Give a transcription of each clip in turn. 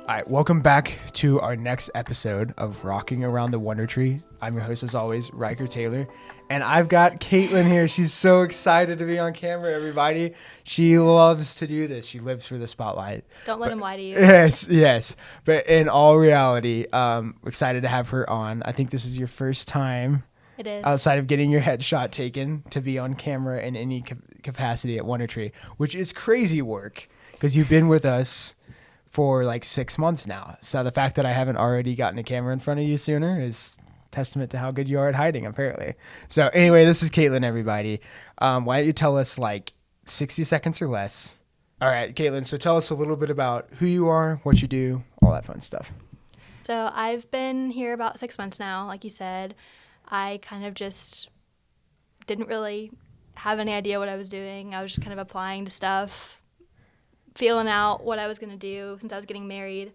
All right, welcome back to our next episode of Rocking Around the Wundertre. I'm your host, as always, Riker Taylor, and I've got Kaitlyn here. She's so excited to be on camera, everybody. She loves to do this. She lives for the spotlight. Don't let him lie to you. Yes. But in all reality, excited to have her on. I think this is your first time. It is. Outside of getting your headshot taken to be on camera in any capacity at Wundertre, which is crazy work because you've been with us for like 6 months now. So the fact that I haven't already gotten a camera in front of you sooner is testament to how good you are at hiding, apparently. So anyway, this is Kaitlyn, everybody. Why don't you tell us like 60 seconds or less? All right, Kaitlyn, so tell us a little bit about who you are, what you do, all that fun stuff. So I've been here about 6 months now, like you said. I kind of just didn't really have any idea what I was doing. I was just kind of applying to stuff, feeling out what I was going to do since I was getting married.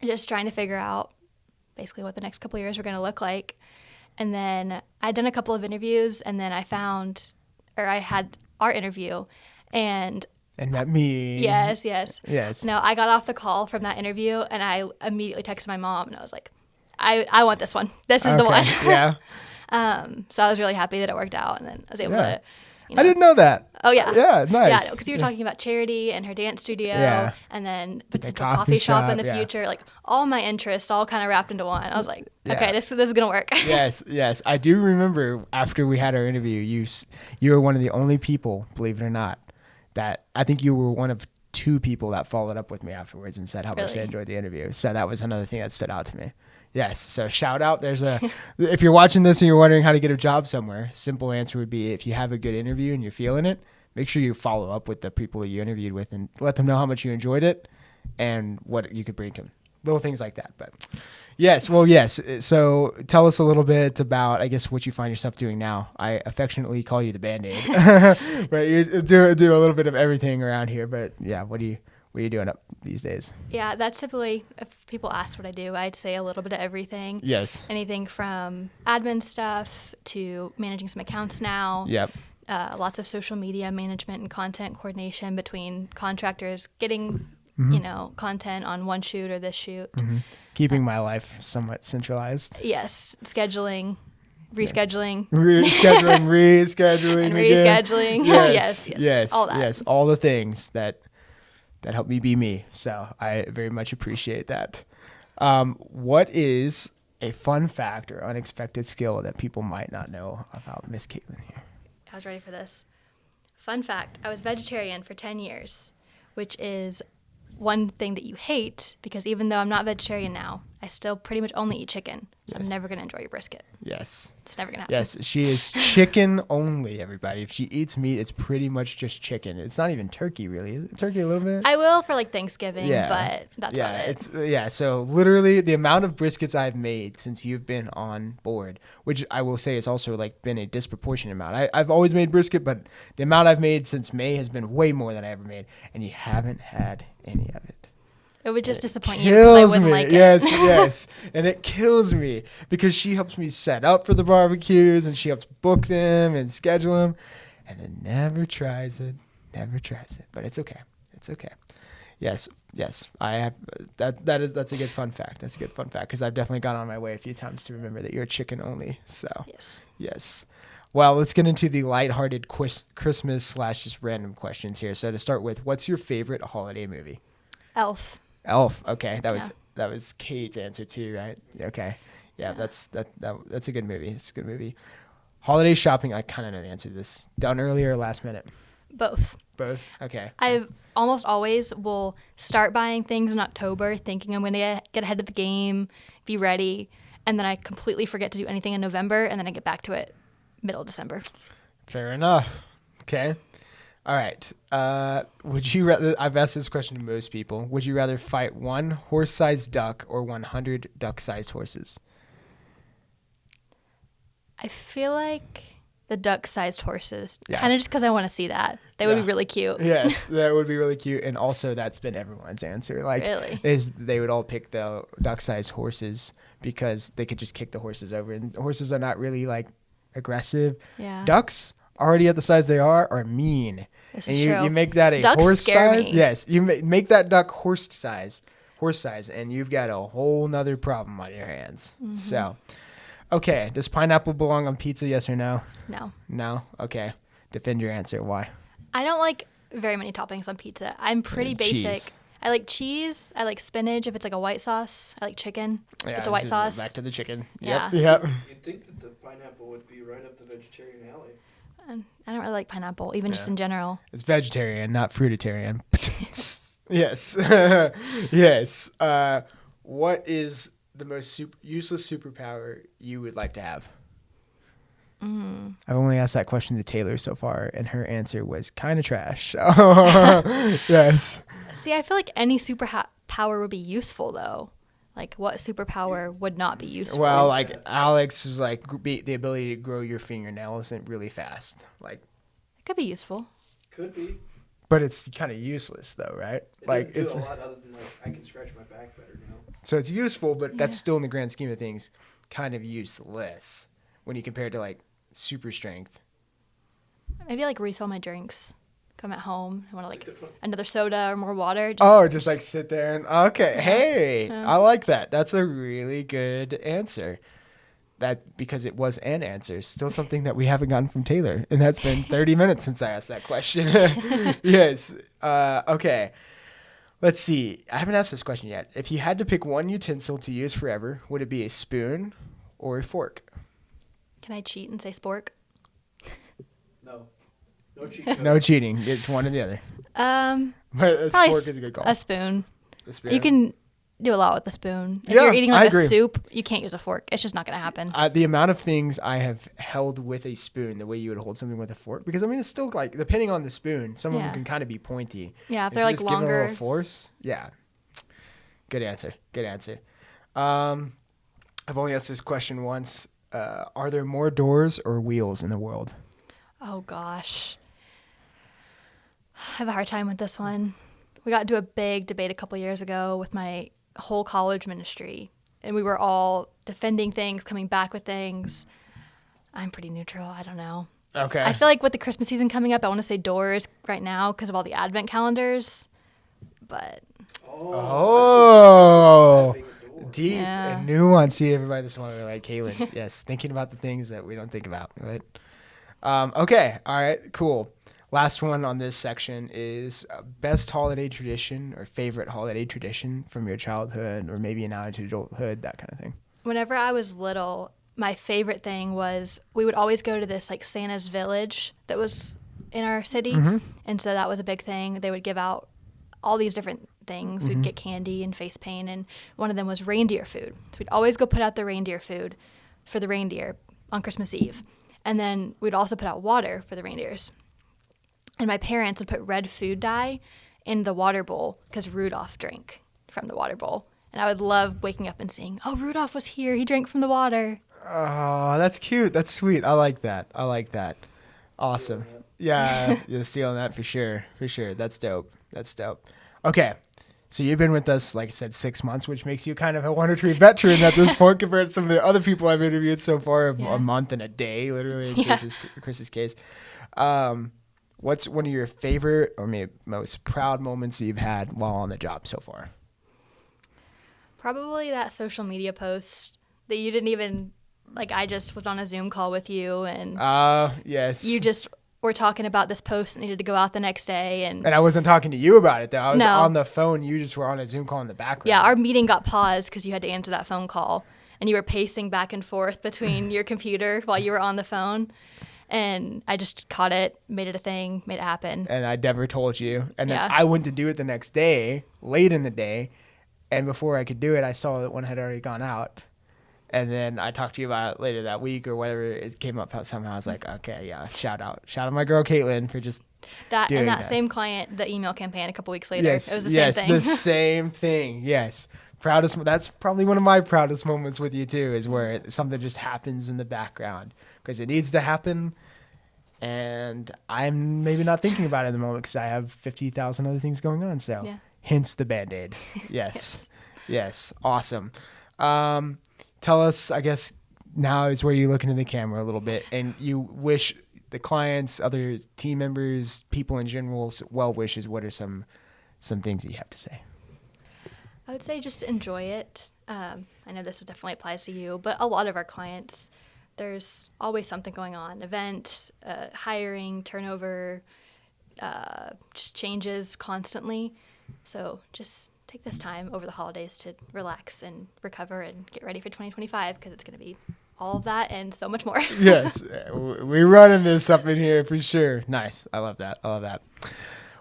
Just trying to figure out basically what the next couple of years were going to look like. And then I'd done a couple of interviews, and then I had our interview. And met me. Yes. Yes. No, I got off the call from that interview, and I immediately texted my mom, and I was like, I want this one. This is the one. Yeah. So I was really happy that it worked out, and then I was able to, I didn't know that. Oh, yeah. Yeah, nice. Yeah, because you were talking about Charity and her dance studio, and then potential coffee coffee shop in the shop, future. Like, all my interests all kind of wrapped into one. I was like, okay, this is going to work. Yes. I do remember after we had our interview, you were one of the only people, believe it or not, that I think you were one of 2 people that followed up with me afterwards and said how much they enjoyed the interview. So that was another thing that stood out to me. Yes. So shout out. If you're watching this and you're wondering how to get a job somewhere, simple answer would be if you have a good interview and you're feeling it, make sure you follow up with the people that you interviewed with and let them know how much you enjoyed it and what you could bring to them. Little things like that. But yes. So tell us a little bit about, I guess, what you find yourself doing now. I affectionately call you the Band-Aid. But you do a little bit of everything around here. But yeah, what are you doing up these days? Yeah, that's typically, if people ask what I do, I'd say a little bit of everything. Yes. Anything from admin stuff to managing some accounts now. Yep. Lots of social media management and content coordination between contractors, getting, content on one shoot or this shoot. Mm-hmm. Keeping my life somewhat centralized. Yes. Scheduling. Rescheduling. Rescheduling. And rescheduling. Yes. All that. Yes. All the things that help me be me. So I very much appreciate that. What is a fun fact or unexpected skill that people might not know about Miss Kaitlyn here? I was ready for this. Fun fact, I was vegetarian for 10 years, which is one thing that you hate because even though I'm not vegetarian now, I still pretty much only eat chicken. So I'm never going to enjoy your brisket. Yes. It's never going to happen. Yes, she is chicken only, everybody. If she eats meat, it's pretty much just chicken. It's not even turkey, really. Is it turkey a little bit? I will for like Thanksgiving, but that's about it. So literally the amount of briskets I've made since you've been on board, which I will say has also like been a disproportionate amount. I've always made brisket, but the amount I've made since May has been way more than I ever made, and you haven't had any of it. It would just disappoint you because I wouldn't like it. Yes. And it kills me because she helps me set up for the barbecues and she helps book them and schedule them and then never tries it. But it's okay. Yes. I have that's a good fun fact. That's a good fun fact because I've definitely gone on my way a few times to remember that you're chicken only. So yes. Well, let's get into the lighthearted Christmas / just random questions here. So to start with, what's your favorite holiday movie? Elf. Okay, that was Kate's answer too, right? Okay, that's a good movie. It's a good movie. Holiday shopping, I kind of know the answer to this. Done earlier or last minute? Both. Okay. I almost always will start buying things in October thinking I'm going to get ahead of the game, be ready, and then I completely forget to do anything in November, and then I get back to it middle of December. Fair enough. Okay. All right. Would you rather? I've asked this question to most people. Would you rather fight one horse-sized duck or 100 duck-sized horses? I feel like the duck-sized horses, kind of just because I want to see that. They would be really cute. Yes, that would be really cute. And also, that's been everyone's answer. Like, really? Is they would all pick the duck-sized horses because they could just kick the horses over, and horses are not really like aggressive. Yeah. Ducks already at the size they are mean. This And is you true. make that a Ducks horse scare size. me. Yes, you make that duck horse size, and you've got a whole nother problem on your hands. Mm-hmm. So, okay, does pineapple belong on pizza? Yes or no? No. No. Okay, defend your answer. Why? I don't like very many toppings on pizza. I'm pretty basic. Cheese. I like cheese. I like spinach if it's like a white sauce. I like chicken if it's a white this is sauce. Back to the chicken. Yeah. Yep. You'd think that the pineapple would be right up the vegetarian alley. And I don't really like pineapple, even just Yeah. in general. It's vegetarian, not fruitarian. Yes. Yes. What is the most useless superpower you would like to have? I've only asked that question to Taylor so far, and her answer was kind of trash. Yes. See, I feel like any superpower would be useful, though. Like, what superpower would not be useful? Well, like Alex is like the ability to grow your fingernails really fast, like, It could be useful. Could be. but it's kind of useless though, right? It Like doesn't it's do a lot other than like I can scratch my back better now. so it's useful, but that's Yeah. still in the grand scheme of things kind of useless when you compare it to like super strength. Maybe, like, refill my drinks. Come at home. I want to, like, Good one. another soda or more water. Just like sit there and okay, hey, I like that. That's a really good answer. That because it was an answer, still something that we haven't gotten from Taylor, and that's been 30 minutes since I asked that question. Yes. Okay. Let's see. I haven't asked this question yet. If you had to pick one utensil to use forever, would it be a spoon or a fork? Can I cheat and say spork? No. No cheat code. No cheating. It's one or the other. But a Probably fork is a good call. a spoon. A spoon? You can do a lot with the spoon. If Yeah, you're eating I like agree. a soup, you can't use a fork. It's just not going to happen. The amount of things I have held with a spoon, the way you would hold something with a fork, because I mean, it's still like, depending on the spoon, some of them Yeah. can kind of be pointy. Yeah, if If they're you like just give it a longer. little force, yeah. Good answer. Good answer. I've only asked this question once. Are there more doors or wheels in the world? Oh gosh. I have a hard time with this one. We got into a big debate a couple years ago with my whole college ministry, and we were all defending things, coming back with things. I'm pretty neutral. I don't know. Okay. I feel like with the Christmas season coming up, I want to say doors right now because of all the advent calendars. But Oh. Being a door. Deep Yeah. and nuance. See, everybody this morning, like Kaitlyn. Yes, thinking about the things that we don't think about, right? Okay, all right, cool. Last one on this section is best holiday tradition or favorite holiday tradition from your childhood or maybe now into adulthood, that kind of thing. whenever I was little, my favorite thing was we would always go to this like Santa's village that was in our city. And so that was a big thing. They would give out all these different things. We'd get candy and face paint, and one of them was reindeer food. So we'd always go put out the reindeer food for the reindeer on Christmas Eve. And then we'd also put out water for the reindeers. And my parents would put red food dye in the water bowl because Rudolph drank from the water bowl. And I would love waking up and seeing, oh, Rudolph was here. He drank from the water. Oh, that's cute. That's sweet. I like that. I like that. Awesome. Yeah, you're stealing that for sure. For sure. That's dope. That's dope. Okay. So you've been with us, like I said, 6 months, which makes you kind of a Wundertre veteran at this point compared to some of the other people I've interviewed so far of Yeah. a month and a day, literally, in Yeah. Chris's case. What's one of your favorite or maybe most proud moments that you've had while on the job so far? Probably that social media post that you didn't even, like, I just was on a Zoom call with you and Yes. you just were talking about this post that needed to go out the next day. And And I wasn't talking to you about it, though. I was No. on the phone. You just were on a Zoom call in the background. yeah, our meeting got paused because you had to answer that phone call. And you were pacing back and forth between your computer while you were on the phone. And I just caught it, made it a thing, made it happen. And I never told you. And then Yeah. I went to do it the next day, late in the day. And before I could do it, I saw that one had already gone out. And then I talked to you about it later that week or whatever. It came up somehow. I was like, okay, yeah, shout out my girl Kaitlyn for just That doing and that that. same client, the email campaign a couple weeks later. yes, It was the yes, same thing. the same thing. Yes, proudest. That's probably one of my proudest moments with you too, is where something just happens in the background because it needs to happen. And I'm maybe not thinking about it in the moment because I have 50,000 other things going on. So, Yeah. hence the Band-Aid. Yes. Yes. Awesome. Tell us, I guess, now is where you look into the camera a little bit and you wish the clients, other team members, people in general, well wishes, what are some things that you have to say? I would say just enjoy it. I know this definitely applies to you, but a lot of our clients, there's always something going on. Event, hiring, turnover, just changes constantly. So just take this time over the holidays to relax and recover and get ready for 2025 because it's going to be all of that and so much more. Yes, we're running this up in here for sure. Nice. I love that.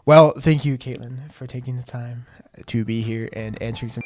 Well, thank you, Kaitlyn, for taking the time to be here and answering some